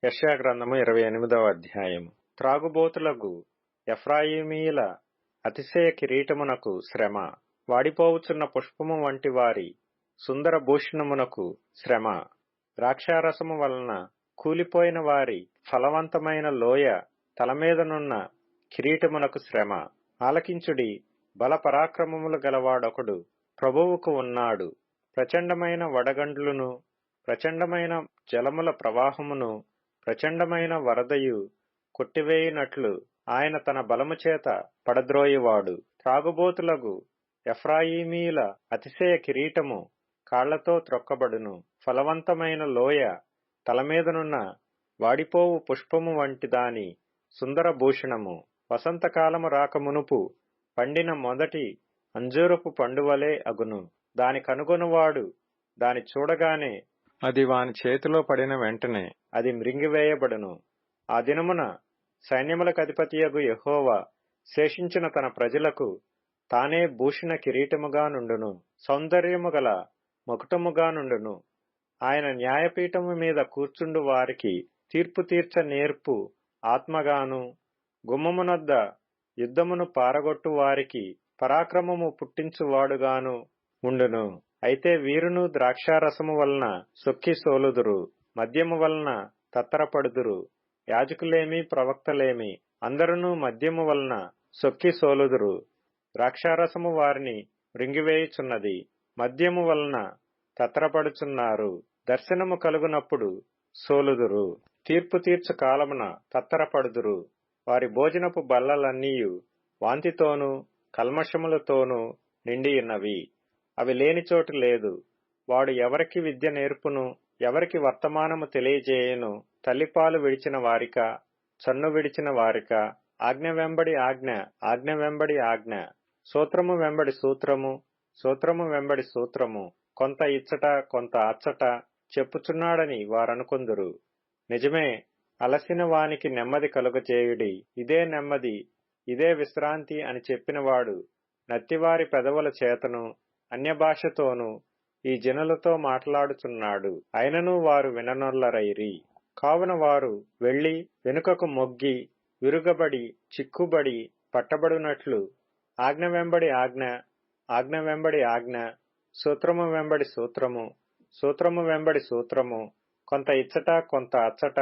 యెషయా గ్రంథము 28వ అధ్యాయము. త్రాగుబోతులగు ఎఫ్రాయిమీయుల అతిశయ కిరీటమునకు శ్రమ, వాడిపోవుచున్న పుష్పము వంటి వారి సుందర భూషణమునకు శ్రమ, ద్రాక్షారసము వలన కూలిపోయిన వారి ఫలవంతమైన లోయ తలమీదనున్న కిరీటమునకు శ్రమ. ఆలకించుడి, బల పరాక్రమములు గలవాడొకడు ప్రభువుకు ఉన్నాడు. ప్రచండమైన వడగండ్లును, ప్రచండమైన జలముల ప్రవాహమును, ప్రచండమైన వరదయు కొట్టివేయునట్లు ఆయన తన బలము చేత పడద్రోయువాడు. త్రాగుబోతులగు ఎఫ్రాయిమీయుల అతిశయ కిరీటము కాళ్లతో త్రొక్కబడును. ఫలవంతమైన లోయ తలమీదనున్న వాడిపోవు పుష్పము వంటి దాని సుందర భూషణము. వసంతకాలము రాకమునుపు పండిన మొదటి అంజూరపు పండువలే అగును. దాని కనుగొనువాడు దాని చూడగానే అది వాని చేతిలో పడిన వెంటనే అది మ్రింగివేయబడును. ఆ దినమున సైన్యములకధిపతియగు యెహోవా శేషించిన తన ప్రజలకు తానే భూషణ కిరీటముగా నుండును, సౌందర్యము గల మకుటముగా నుండును. ఆయన న్యాయపీఠము మీద కూర్చుండు వారికి తీర్పు తీర్చ నేర్పు ఆత్మగాను, గుమ్మమునొద్ద యుద్ధమును పారగొట్టు వారికి పరాక్రమము పుట్టించువాడుగాను ఉండును. అయితే వీరును ద్రాక్షారసము వలన సొక్కి సోలుదురు, మద్యము వలన తత్తరపడుదురు. యాజకులేమి, ప్రవక్తలేమి అందరును మద్యము వలన సొక్కి సోలుదురు. ద్రాక్షారసము వారిని మృంగివేయుచున్నది, మద్యము వలన తత్తరపడుచున్నారు. దర్శనము కలుగునప్పుడు సోలుదురు, తీర్పు తీర్చు కాలమున తత్తరపడుదురు. వారి భోజనపు బల్లలన్నీయు వాంతితోనూ కల్మషములతోనూ నిండియున్నవి. అవి లేని చోటు లేదు. వాడు ఎవరికి విద్య నేర్పును, ఎవరికి వర్తమానము తెలియజేయును? తల్లిపాలు విడిచిన వారిక, చన్ను విడిచిన వారిక? ఆజ్ఞ వెంబడి ఆజ్ఞ, ఆజ్ఞ వెంబడి ఆజ్ఞ, సూత్రము వెంబడి సూత్రము, సూత్రము వెంబడి సూత్రము, కొంత ఇచ్చట కొంత అచ్చట చెప్పుచున్నాడని వారనుకొందురు. నిజమే, అలసిన వానికి నెమ్మది కలుగజేయుడి, ఇదే నెమ్మది, ఇదే విశ్రాంతి అని చెప్పినవాడు నత్తివారి పెదవుల చేతను అన్యభాషతోనూ ఈ జనులతో మాట్లాడుచున్నాడు. అయినను వారు విననొల్లరైరి. కావున వారు వెళ్లి వెనుకకు మొగ్గి విరుగబడి చిక్కుబడి పట్టబడునట్లు ఆజ్ఞ వెంబడి ఆజ్ఞ, ఆజ్ఞ వెంబడి ఆజ్ఞ, సూత్రము వెంబడి సూత్రము, సూత్రము వెంబడి సూత్రము, కొంత ఇచ్చట కొంత అచ్చట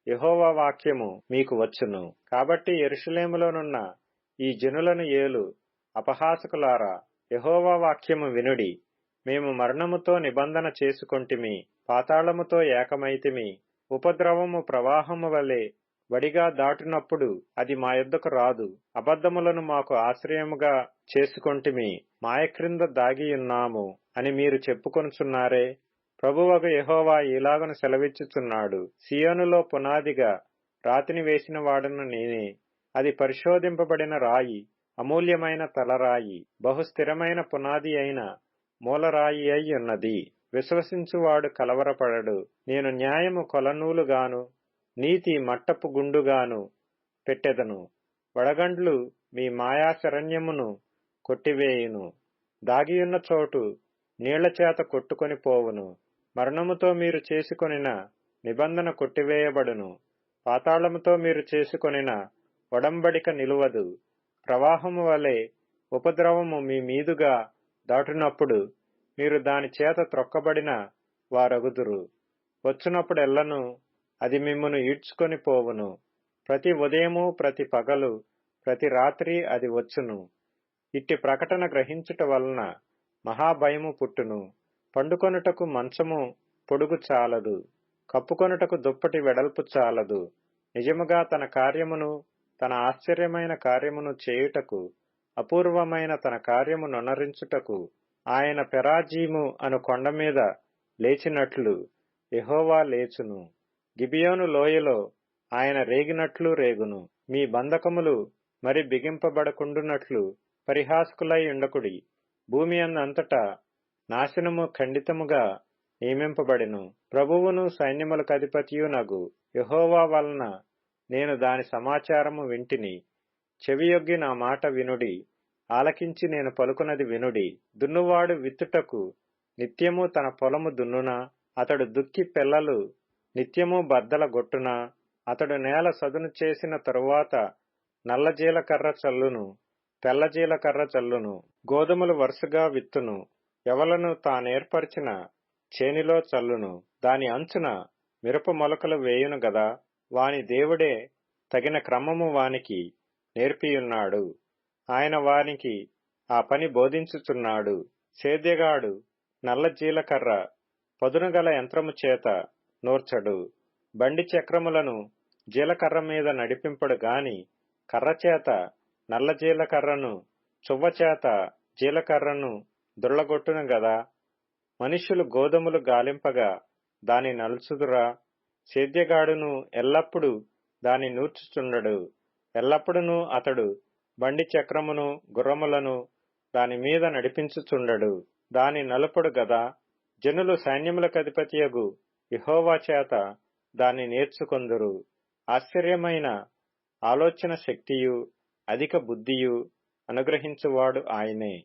యెహోవా వాక్యము మీకు వచ్చును. కాబట్టి యెరూషలేములోనున్న ఈ జనులను ఏలు అపహాసకులారా, యెహోవా వాక్యము వినుడి. మేము మరణముతో నిబంధన చేసుకొంటిమి, పాతాళముతో ఏకమైతిమి. ఉపద్రవము ప్రవాహము వలె వడిగా దాటునప్పుడు అది మా యొద్దకు రాదు. అబద్ధములను మాకు ఆశ్రయముగా చేసుకొంటిమి, మాయ క్రింద దాగియున్నాము అని మీరు చెప్పుకొనుచున్నారే. ప్రభువగు యెహోవా ఇలాగను సెలవిచ్చుచున్నాడు: సియోనులో పునాదిగా రాతిని వేసిన వాడను నేనే. అది పరిశోధింపబడిన రాయి, అమూల్యమైన తలరాయి, బహుస్థిరమైన పునాది అయిన మూలరాయి అయి ఉన్నది. విశ్వసించువాడు కలవరపడడు. నేను న్యాయము కొలనూలుగాను, నీతి మట్టపు గుండుగాను పెట్టెదను. వడగండ్లు మీ మాయాశరణ్యమును కొట్టివేయును. దాగియున్న చోటు నీళ్లచేత కొట్టుకొని పోవును. మరణముతో మీరు చేసుకొనిన నిబంధన కొట్టివేయబడును. పాతాళముతో మీరు చేసుకొనిన ఒడంబడిక నిలువదు. ప్రవాహము వలె ఉపద్రవము మీ మీదుగా దాటునప్పుడు మీరు దాని చేత త్రొక్కబడిన వారగుదురు. వచ్చునప్పుడెల్లను అది మిమ్మును ఈడ్చుకొని పోవును. ప్రతి ఉదయము, ప్రతి పగలు, ప్రతి రాత్రి అది వచ్చును. ఇట్టి ప్రకటన గ్రహించుట వలన మహాభయము పుట్టును. పండుకొనుటకు మంచము పొడుగు చాలదు, కప్పుకొనుటకు దుప్పటి వెడల్పు చాలదు. నిజముగా తన కార్యమును, తన ఆశ్చర్యమైన కార్యమును చేయుటకు, అపూర్వమైన తన కార్యము నొనరించుటకు ఆయన పెరాజీము అను కొండ మీద లేచినట్లు యెహోవా లేచును. గిబియోను లోయలో ఆయన రేగినట్లు రేగును. మీ బంధకములు మరి బిగింపబడకుండునట్లు పరిహాసకులై ఉండకుడి. భూమి అంతటా నాశనము ఖండితముగా నియమింపబడెను. ప్రభువును సైన్యములకధిపతియునగు యెహోవా వలన నేను దాని సమాచారము వింటిని. చెవియొగ్గి నా మాట వినుడి, ఆలకించి నేను పలుకునది వినుడి. దున్నువాడు విత్తుటకు నిత్యము తన పొలము దున్నునా, అతడు దుక్కి పెల్లలు నిత్యము బద్దల గొట్టున అతడు నేల సదును చేసిన తరువాత నల్ల జీలకర్ర చల్లును, తెల్ల జీలకర్ర చల్లును. గోధుమలు వరుసగా విత్తును, ఎవలను తానేర్పరిచిన చేనిలో చల్లును. దాని అంచున మిరప మొలకలు వేయును గదా. వాని దేవుడే తగిన క్రమము వానికి నేర్పియున్నాడు. ఆయన వానికి ఆ పని బోధించుచున్నాడు. సేద్యగాడు నల్ల జీలకర్ర పదునుగల యంత్రము చేత నూర్చడు. బండి చక్రములను జీలకర్ర మీద నడిపింపడు గాని కర్రచేత నల్ల జీలకర్రను, చువ్వచేత జీలకర్రను దుళ్ళగొట్టును గదా. మనుష్యులు గోధుమలు గాలింపగా దాని నలుచుదురా. సేద్యగాడును ఎల్లప్పుడూ దాని నూర్చుచుండడు. ఎల్లప్పుడూ అతడు బండి చక్రమును గుర్రములను దాని మీద నడిపించుచుండడు. దాని నలుపుడు గదా. జనులు సైన్యములకధిపతియగు యెహోవా చేత దాన్ని నేర్చుకొందురు. ఆశ్చర్యమైన ఆలోచన శక్తియు అధిక బుద్ధియు అనుగ్రహించువాడు ఆయనే.